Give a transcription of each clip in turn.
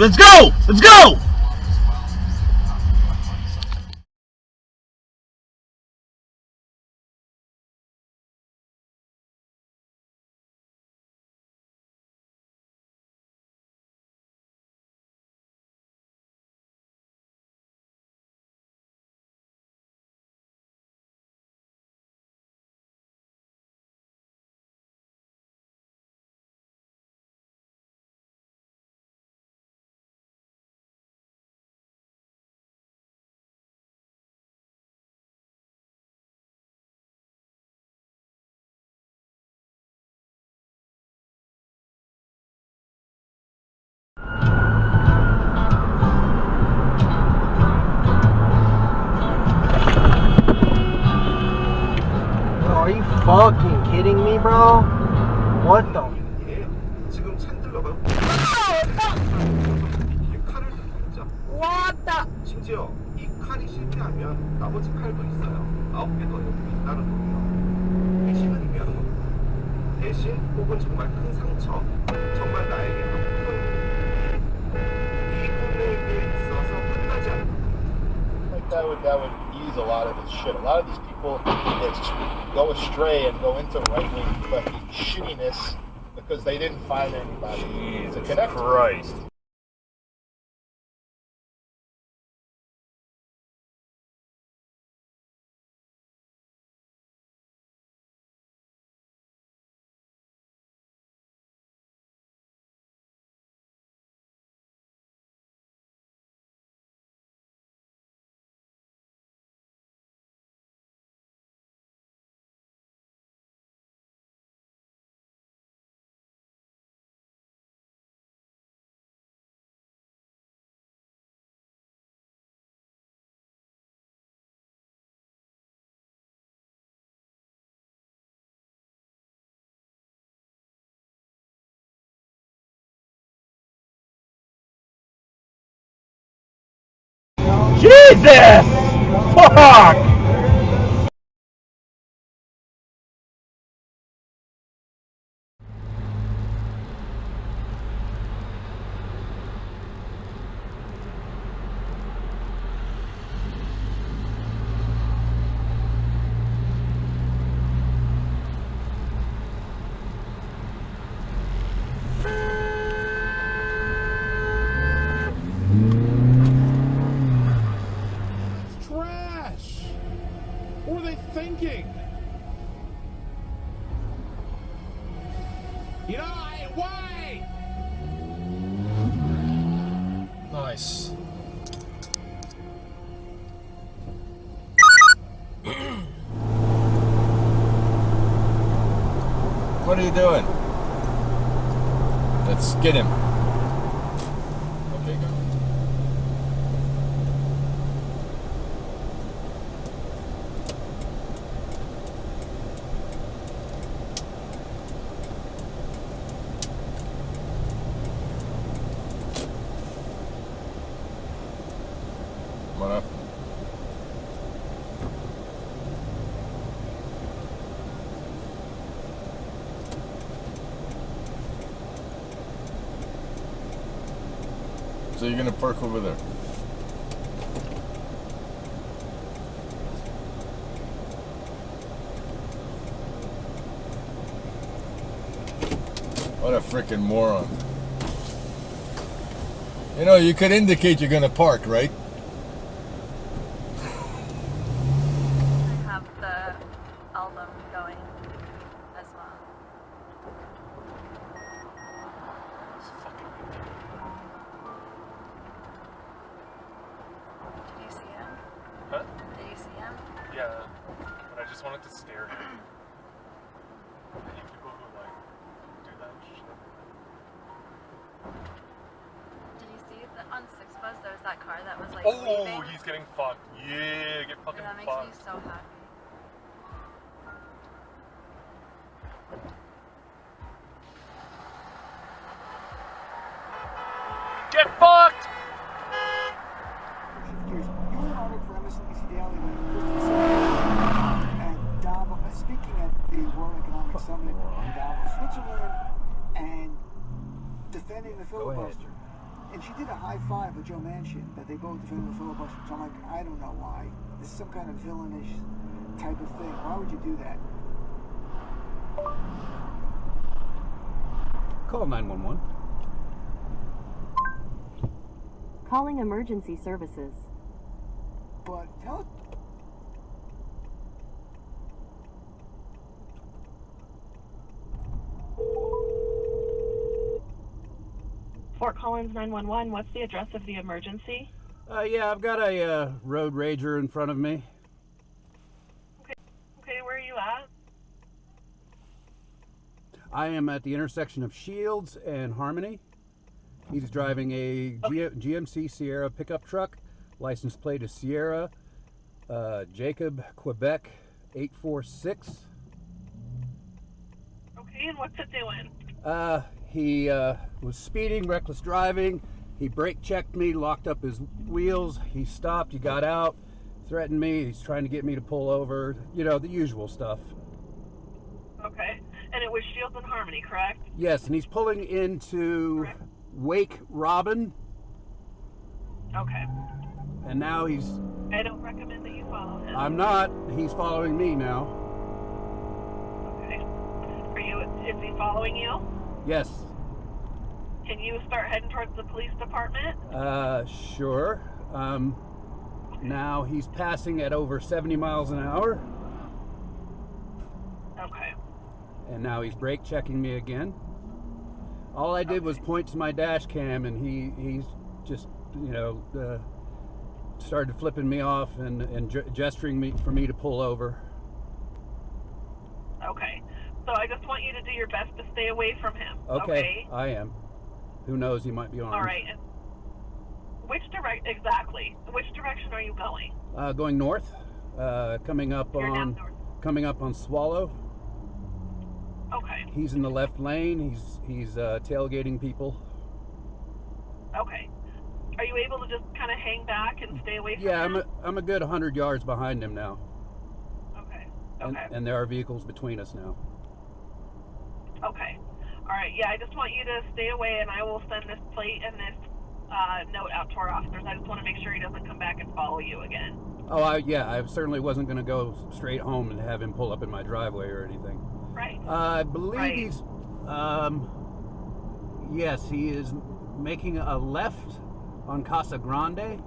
Let's go! Let's go! Are you fucking kidding me, bro? What the? 지금 챈들러가 칼을 들고 왔다. 심지어 이 칼이 실패하면 나머지 칼도 있어요. 9개 더 여기 있다는 거예요. 대신은 의미하는 겁니다. 대신 혹은 정말 큰 상처, 정말 나에게 아픈 이 금액에 있어서 끝나지 않는 겁니다. Like that would ease a lot of this shit. A lot of these people just go astray and go into right-wing fucking shittiness because they didn't find anybody to connect with. Christ. Jesus! Fuck! Trash! What were they thinking? You know, why? Nice. What are you doing? Let's get him. Okay, go. Come on up. So you're gonna park over there. What a freaking moron. You know, you could indicate you're gonna park, right? I have the album going as well. Did you see him? Huh? Did you see him? Yeah, but I just wanted to stare at him. I hate people who like do that shit. Did you see on 6 Bus there was that car that was like Oh, leaving? he's getting fucked. Yeah, get fucking And that makes fucked. me so happy. Get fucked! You and I look for MSNBC Daily and Davos, speaking at the World Economic Summit in Davos, Switzerland, and defending the filibuster. In And she did a high five with Joe Manchin that they both defended the filibuster. So I'm like, I don't know why. This is some kind of villainish type of thing. Why would you do that? Call 911. Calling emergency services. But tell Fort Collins 911, what's the address of the emergency? Yeah, I've got a road rager in front of me. Okay, where are you at? I am at the intersection of Shields and Harmony. He's driving a GMC Sierra pickup truck. License plate is Sierra, Jacob, Quebec, 846. Okay, and what's it doing? He was speeding, reckless driving. He brake checked me, locked up his wheels. He stopped, he got out, threatened me. He's trying to get me to pull over. You know, the usual stuff. Okay, and it was Shields and Harmony, correct? Yes, and he's pulling into Wake Robin. Okay. And now he's... I don't recommend that you follow him. I'm not. He's following me now. Okay. Is he following you? Yes. Can you start heading towards the police department? Sure. Now he's passing at over 70 miles an hour. Okay. And now he's brake checking me again. All I did was point to my dash cam, and he's just, you know, started flipping me off and gesturing for me to pull over. Okay. So I just want you to do your best to stay away from him. Okay. I am. Who knows? He might be armed. All right. And which exactly? Which direction are you going? Going north. Coming up You're on north. coming up on Swallow. Okay. He's in the left lane. He's tailgating people. Okay. Are you able to just kind of hang back and stay away from him? Yeah, I'm a good 100 yards behind him now. Okay. And there are vehicles between us now. Okay. All right. Yeah, I just want you to stay away, and I will send this plate and this note out to our officers. I just want to make sure he doesn't come back and follow you again. Oh, I certainly wasn't going to go straight home and have him pull up in my driveway or anything. Right. I believe he's, yes, he is making a left on Casa Grande.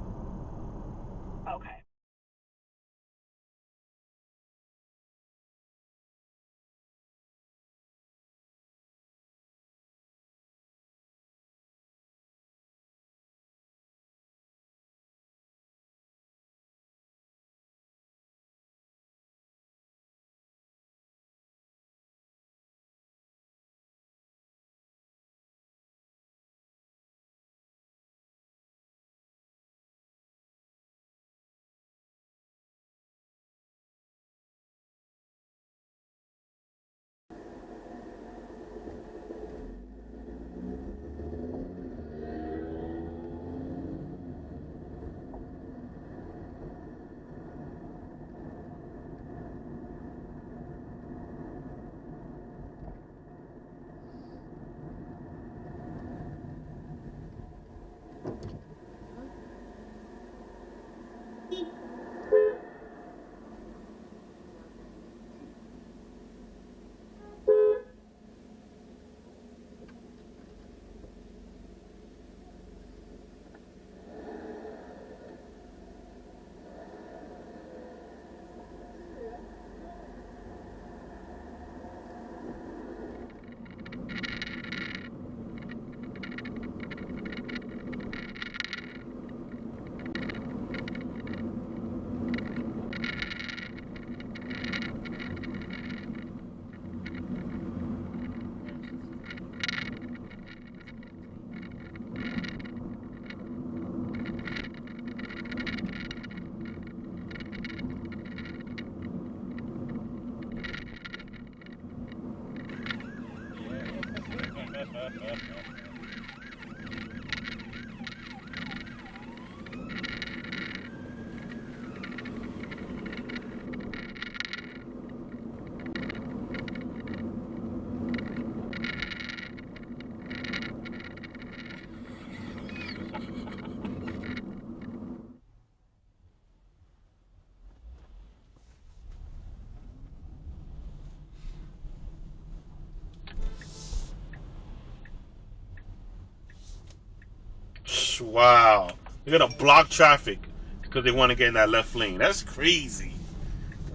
Wow. They're going to block traffic because they want to get in that left lane. That's crazy.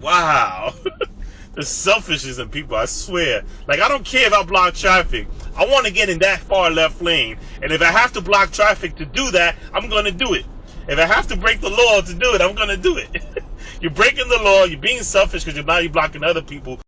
Wow. The selfishness in people, I swear. Like, I don't care if I block traffic. I want to get in that far left lane. And if I have to block traffic to do that, I'm going to do it. If I have to break the law to do it, I'm going to do it. You're breaking the law. You're being selfish because you're blocking other people.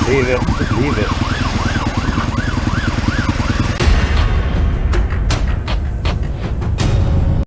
Leave it. Just leave it.